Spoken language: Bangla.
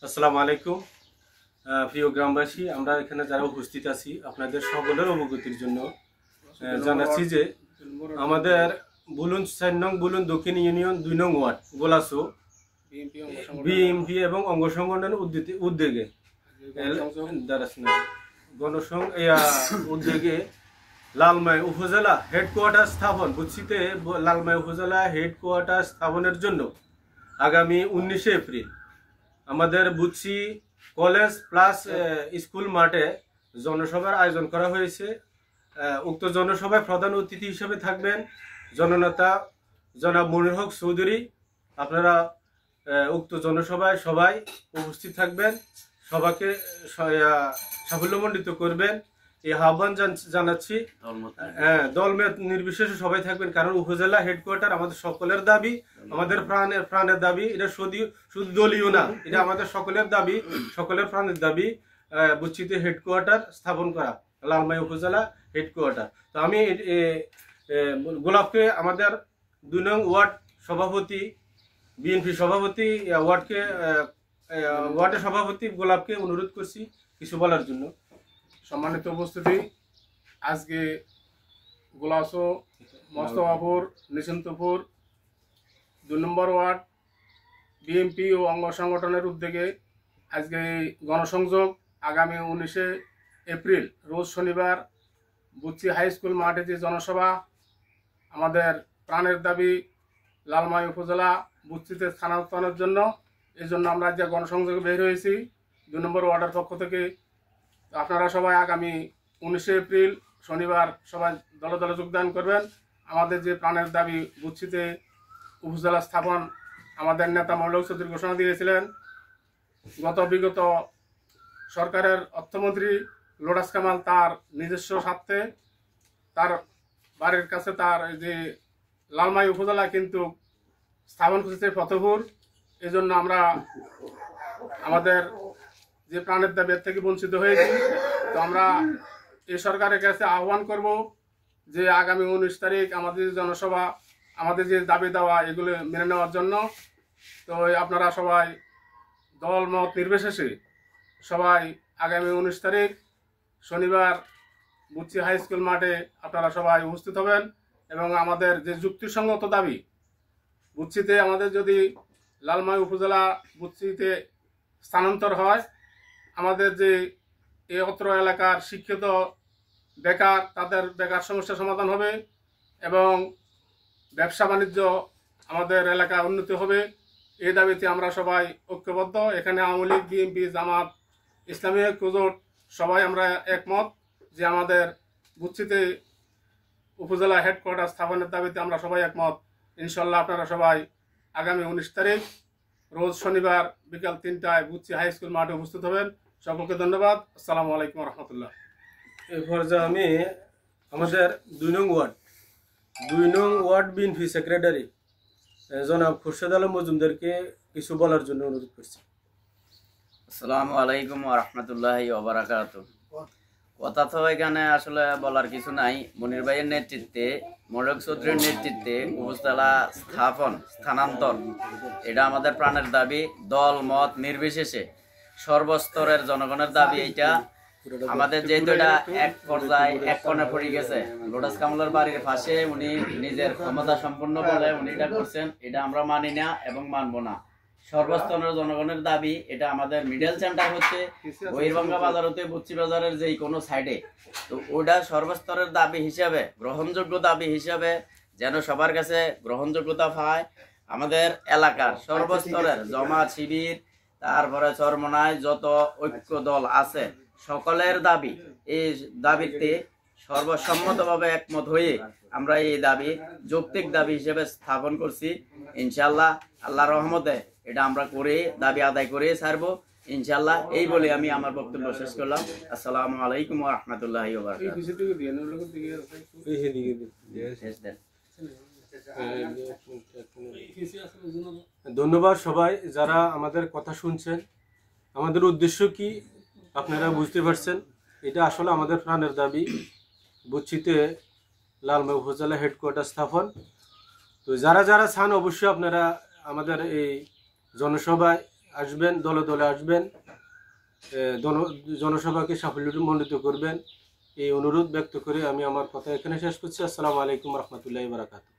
আসসালামু আলাইকুম প্রিয় গ্রামবাসী, আমরা এখানে যারা উপস্থিত আছি আপনাদের সকলের অবগতির জন্য জানাচ্ছি যে আমাদের বুলুন 4 নং বুলুন দক্ষিণ ইউনিয়ন 2 নং ওয়ার্ড গোলাসো বিএমপি এবং অঙ্গ সংগঠনের উদ্যোগে উদ্যোগে লালমাই উপজেলা হেডকোয়ার্টার স্থাপন বুচ্ছিতে লালমাই উপজেলা হেডকোয়ার্টার স্থাপনের জন্য আগামী 19 এপ্রিল আমাদের বুচ্ছি কলেজ প্লাস স্কুল মাঠে জনসভার আয়োজন করা হয়েছে। উক্ত জনসভায় প্রধান অতিথি হিসেবে থাকবেন জননেতা জনাব মনির হক চৌধুরী। আপনারা উক্ত জনসভায় সবাই উপস্থিত থাকবেন, সবাইকে সাফল্যমণ্ডিত করবেন এই আহ্বান জানাচ্ছি। দলমত নির্বিশেষে সবাই থাকবেন, কারণ উপজেলা হেডকোয়ার্টার আমাদের সকলের দাবি, আমাদের প্রাণের দাবি। এটা শুধু দলীয় না, এটা আমাদের সকলের দাবি, সকলের প্রাণের দাবি বুচ্ছিতে হেডকোয়ার্টার স্থাপন করা, লালমাই উপজেলা হেডকোয়ার্টার। তো আমি গোলাপকে আমাদের 2 নং ওয়ার্ড সভাপতি, বিএনপি সভাপতি, ওয়ার্ডের সভাপতি গোলাপকে অনুরোধ করছি কিছু বলার জন্য। সম্মানিত উপস্থিতি, আজকে গোলাসো মোস্তফাপুর নিশান্তপুর 2 নম্বর ওয়ার্ড বিএমপি ও অঙ্গ সংগঠনের উদ্যোগে আজকে এই গণসংযোগ আগামী 19 এপ্রিল রোজ শনিবার বুচ্ছি হাই স্কুল মাঠে যে জনসভা, আমাদের প্রাণের দাবি লালমাই উপজেলা বুচ্ছিতে স্থানান্তরের জন্য, এই জন্য আমরা যে গণসংযোগে বের হয়েছি 2 নম্বর ওয়ার্ডের পক্ষ থেকে। আপনারা সবাই আগামী 19 এপ্রিল শনিবার সবাই দলে দলে যোগদান করবেন। আমাদের যে প্রাণের দাবি বুচ্ছিতে উপজেলা স্থাপন আমাদের নেতা মৌলভী চৌধুরী ঘোষণা দিয়েছিলেন। বিগত সরকারের অর্থমন্ত্রী লোটাস কামাল তার নিজস্ব স্বার্থে তার বাড়ির কাছে তার যে লালমাই উপজেলা কিন্তু স্থাপন করেছে ফতেপুর। এই জন্য আমরা আমাদের যে প্রাণের দাবি থেকে বঞ্চিত হয়েছি। তো আমরা এই সরকারের কাছে আহ্বান করব যে আগামী 19 তারিখ আমাদের জনসভা, আমাদের যে দাবি দেওয়া এগুলো মেনে নেওয়ার জন্য। তো আপনারা সবাই দল মত নির্বিশেষে সবাই আগামী 19 তারিখ শনিবার বুচ্ছি হাই স্কুল মাঠে আপনারা সবাই উপস্থিত হবেন এবং আমাদের যে যুক্তিসঙ্গত দাবি বুচ্ছিতে আমাদের যদি লালমাই উপজেলা বুচ্ছিতে স্থানান্তর হয়, আমাদের যে এই অত্র এলাকার শিক্ষিত বেকার তাদের বেকার সমস্যা সমাধান হবে এবং ব্যবসা বাণিজ্য আমাদের এলাকা উন্নতি হবে। এই দাবিতে আমরা সবাই ঐক্যবদ্ধ। এখানে আওয়ামী লীগ, বিএনপি, জামাত, ইসলামী ঐক্যজোট সবাই আমরা একমত যে আমাদের বুচ্ছিতে উপজেলা হেডকোয়ার্টার স্থাপনের দাবিতে আমরা সবাই একমত। ইনশাল্লাহ আপনারা সবাই আগামী 19 তারিখ রোজ শনিবার বিকাল 3টায় বুচ্ছি হাই স্কুল মাঠে উপস্থিত হবেন। সকলকে ধন্যবাদ। আসসালামু আলাইকুম রহমতুল্লাহ। এরপর আমি আমাদের 2 নং ওয়ার্ড বিএনপি সেক্রেটারি জনাব খুরশেদ আলম মজুমদারকে কিছু বলার জন্য অনুরোধ করছি। আসসালামু আলাইকুম রহমতুল্লাহি ওয়া বারাকাতুহু। কথা তো এখানে আসলে বলার কিছু নাই। মনির ভাইয়ের নেতৃত্বে, মোরক চৌধুরীর নেতৃত্বে উপজেলা স্থানান্তর এটা আমাদের প্রাণের দাবি, দল মত নির্বিশেষে সর্বস্তরের জনগণের দাবি। এইটা আমাদের যেহেতু এটা এক পর্যায়ে এক কোণে পড়ে গেছে, লোটাস কামালের বাড়ির পাশে উনি নিজের ক্ষমতা সম্পন্ন বলে উনি এটা করছেন, এটা আমরা মানি না এবং মানব না। সর্বস্তরের জনগণের দাবি, এটা আমাদের মিডল সেন্টার হচ্ছে বহিরবঙ্গা বাজার হতে বুচ্ছি বাজারের যেই কোনো সাইডে। তো ওটা সর্বস্তরের দাবি হিসাবে, গ্রহণযোগ্য দাবি হিসাবে যেন সবার কাছে গ্রহণযোগ্যতা পায়। আমাদের এলাকার সর্বস্তরের জমাত, শিবির, তারপরে চরমনায় যত ঐক্য দল আছে সকলের দাবি, এই দাবিতে সর্বসম্মতভাবে একমত হয়ে আমরা এই দাবি যৌক্তিক দাবি হিসেবে স্থাপন করছি। ইনশাল্লাহ আল্লাহর রহমতে এটা আমরা করে দাবি আদায় করে ছাড়বো ইনশাল্লাহ। এই বলে আমি আমার বক্তব্য শেষ করলাম। আসসালামু আলাইকুম ওয়া রাহমাতুল্লাহি ওয়া বারাকাতুহু। ধন্যবাদ সবাই যারা আমাদের কথা শুনছেন। আমাদের উদ্দেশ্য কি আপনারা বুঝতে পারছেন। এটা আসলে আমাদের প্রাণের দাবি বুচ্ছিতে লালমাই উপজেলা হেডকোয়ার্টার স্থাপন। তো যারা যারা চান অবশ্যই আপনারা আমাদের এই জনসভায় আসবেন, দলে দলে আসবেন, জনসভাকে সাফল্যমণ্ডিত করবেন, এই অনুরোধ ব্যক্ত করে আমি আমার কথা এখানে শেষ করছি। আসসালামু আলাইকুম রহমতুল্লাহি ওয়া বারাকাতুহু।